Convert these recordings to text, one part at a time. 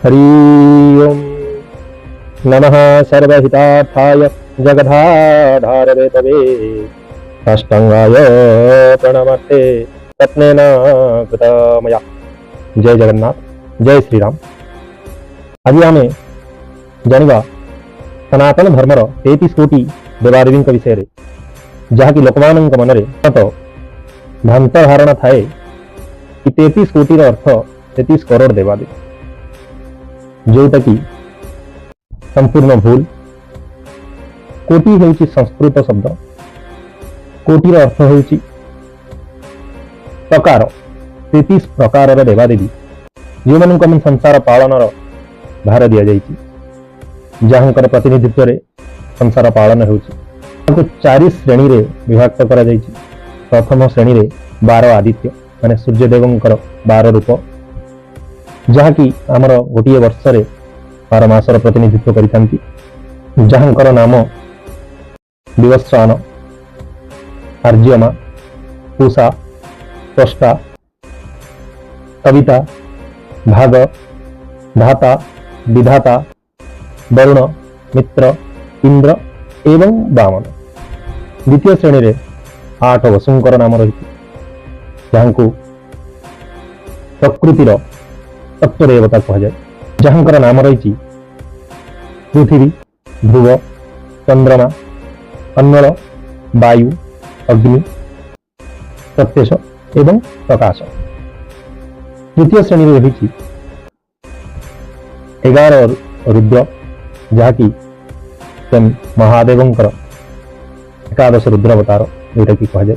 हरि ओम नमः सर्वहितार्थाय जगदाधारवे तवे साष्टांगाय प्रणमस्ते रत्नेन कृतमया। जय जगन्नाथ, जय श्रीराम। आज आम जानिबा सनातन धर्मर 33 कोटी देवादेवी विषय जहाँकि लोकमान मनरे भ्रांत धारणा थाए कि 33 कोटी अर्थ 33 करोड़ देवादेवी, जोटा कि संपूर्ण भूल। कोटी होउची संस्कृत शब्द, कोटीर अर्थ होउची प्रकार। 33 प्रकार देवादेवी जो मान संसार पालन भार दि जाइए, जहाँकर प्रतिनिधित्व रे संसार पालन होउची। 4 श्रेणी रे विभक्त करा जाइए। प्रथम श्रेणी रे 12 आदित्य माने सूर्यदेवंकर 12 रूप, जहाँकि आमर गोटे वर्ष रे 12 मासर प्रतिनिधित्व करितांती, जहाँकर नाम विवस्वान, आर्यमा, पूषा, त्वष्टा, कविता, भाग, धाता, विधाता, वरुण, मित्र, इंद्र एवं वामन। द्वितीय श्रेणी रे 8 वसुंकर नाम रही, जहाँ को प्रकृतिर तत्वदेवता कह जाए, जहाँकर नाम रही पृथ्वी, ध्रुव, चंद्रमा, अन्नल, वायु, अग्नि, प्रत्यक्ष एवं प्रकाश। तृतीय श्रेणी रही 11 रुद्र, जहाँकि महादेवंकर 11 रुद्रावतार जोटा कि कह जाए,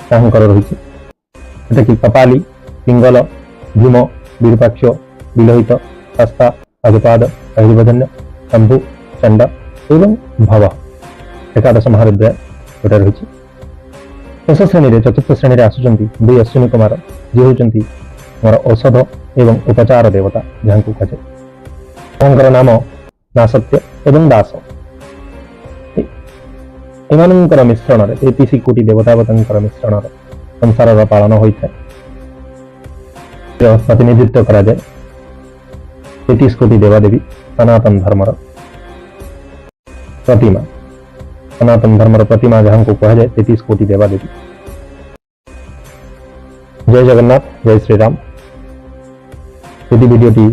तांकर रही कपाली, पिंगल, भीम, विरूपाक्ष, विलोहित, हस्ता, अजपाद, अहिर्वधन्य, शंभु, चंड एवं भव 11 महारुद्र जोटा रही। शेष श्रेणी चतुर्थ श्रेणी आसुचंती 2 अश्विनी कुमार, जी होती मोर औषध एवं उपचार देवता, जहाँ को कहे तांकर नाम नासत्य एवं दास। एमानंकर मिश्रण 33 कोटी देवतावतांकर मिश्रण संसार पालन होता है। प्रतिनिधित्व करा जाए 33 कोटी देवादेवी सनातन धर्मर प्रतिमा, सनातन धर्मर प्रतिमा जहाँ को कह जाए 33 कोटी देवादेवी। जय जगन्नाथ, जय श्रीराम। यदि वीडियोटी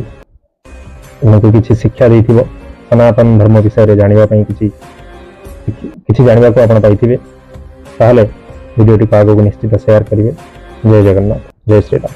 उनको किसी शिक्षा देथिबो, सनातन धर्म विषय रे जानिबा पई किछि जानिबा को आपण पाइथिबे, ताहले वीडियोटी को आगो निश्चित शेयर करिवे। जय जगन्नाथ, जय श्रीराम।